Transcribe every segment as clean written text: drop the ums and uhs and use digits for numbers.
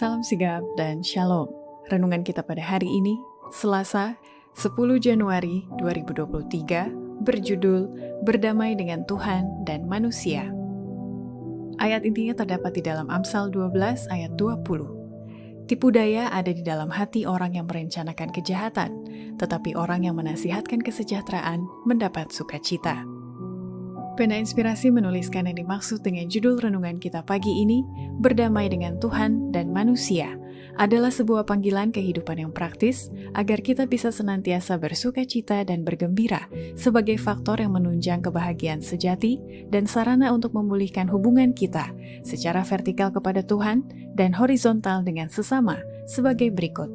Salam sigap dan shalom. Renungan kita pada hari ini, Selasa, 10 Januari 2023, berjudul Berdamai dengan Tuhan dan Manusia. Ayat intinya terdapat di dalam Amsal 12 ayat 20. Tipu daya ada di dalam hati orang yang merencanakan kejahatan, tetapi orang yang menasihatkan kesejahteraan mendapat sukacita. Pena Inspirasi menuliskan yang dimaksud dengan judul renungan kita pagi ini, Berdamai dengan Tuhan dan Manusia, adalah sebuah panggilan kehidupan yang praktis agar kita bisa senantiasa bersukacita dan bergembira sebagai faktor yang menunjang kebahagiaan sejati dan sarana untuk memulihkan hubungan kita secara vertikal kepada Tuhan dan horizontal dengan sesama sebagai berikut.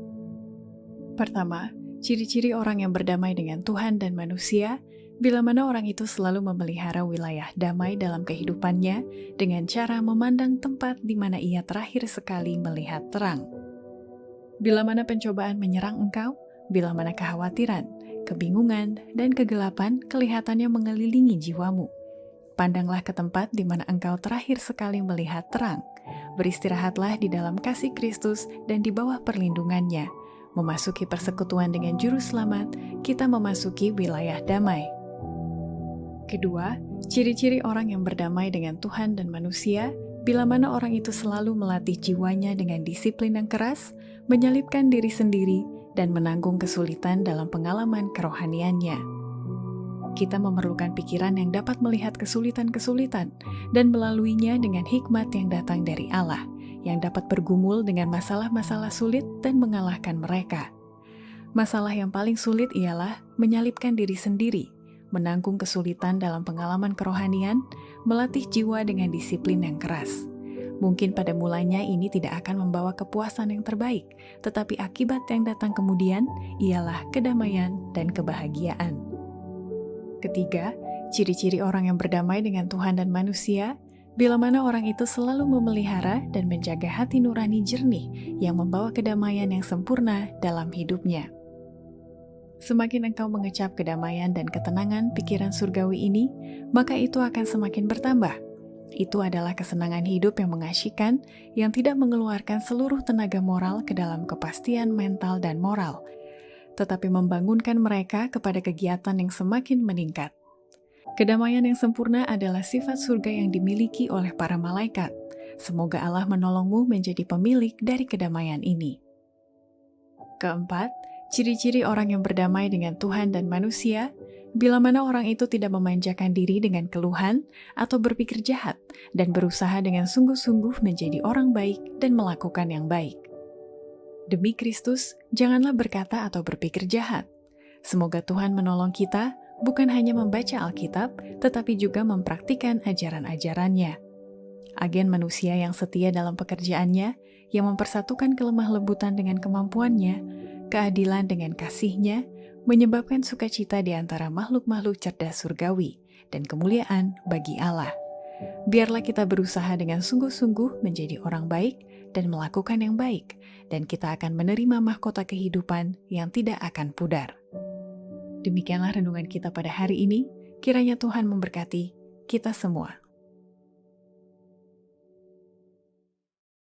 Pertama, ciri-ciri orang yang berdamai dengan Tuhan dan manusia. Bila mana orang itu selalu memelihara wilayah damai dalam kehidupannya dengan cara memandang tempat di mana ia terakhir sekali melihat terang. Bila mana pencobaan menyerang engkau, bila mana kekhawatiran, kebingungan, dan kegelapan kelihatannya mengelilingi jiwamu, pandanglah ke tempat di mana engkau terakhir sekali melihat terang. Beristirahatlah di dalam kasih Kristus dan di bawah perlindungannya. Memasuki persekutuan dengan Juru Selamat, kita memasuki wilayah damai. Kedua, ciri-ciri orang yang berdamai dengan Tuhan dan manusia, bila mana orang itu selalu melatih jiwanya dengan disiplin yang keras, menyalipkan diri sendiri, dan menanggung kesulitan dalam pengalaman kerohaniannya. Kita memerlukan pikiran yang dapat melihat kesulitan-kesulitan dan melaluinya dengan hikmat yang datang dari Allah, yang dapat bergumul dengan masalah-masalah sulit dan mengalahkan mereka. Masalah yang paling sulit ialah menyalipkan diri sendiri, menanggung kesulitan dalam pengalaman kerohanian, melatih jiwa dengan disiplin yang keras. Mungkin pada mulanya ini tidak akan membawa kepuasan yang terbaik, tetapi akibat yang datang kemudian ialah kedamaian dan kebahagiaan. Ketiga, ciri-ciri orang yang berdamai dengan Tuhan dan manusia, bila mana orang itu selalu memelihara dan menjaga hati nurani jernih yang membawa kedamaian yang sempurna dalam hidupnya. Semakin engkau mengecap kedamaian dan ketenangan pikiran surgawi ini, maka itu akan semakin bertambah. Itu adalah kesenangan hidup yang mengasyikkan, yang tidak mengeluarkan seluruh tenaga moral ke dalam kepastian mental dan moral, tetapi membangunkan mereka kepada kegiatan yang semakin meningkat. Kedamaian yang sempurna adalah sifat surga yang dimiliki oleh para malaikat. Semoga Allah menolongmu menjadi pemilik dari kedamaian ini. Keempat, ciri-ciri orang yang berdamai dengan Tuhan dan manusia, bila mana orang itu tidak memanjakan diri dengan keluhan atau berpikir jahat dan berusaha dengan sungguh-sungguh menjadi orang baik dan melakukan yang baik. Demi Kristus, janganlah berkata atau berpikir jahat. Semoga Tuhan menolong kita bukan hanya membaca Alkitab, tetapi juga mempraktikkan ajaran-ajarannya. Agen manusia yang setia dalam pekerjaannya, yang mempersatukan kelemah lembutan dengan kemampuannya, keadilan dengan kasihnya, menyebabkan sukacita di antara makhluk-makhluk cerdas surgawi dan kemuliaan bagi Allah. Biarlah kita berusaha dengan sungguh-sungguh menjadi orang baik dan melakukan yang baik, dan kita akan menerima mahkota kehidupan yang tidak akan pudar. Demikianlah renungan kita pada hari ini. Kiranya Tuhan memberkati kita semua.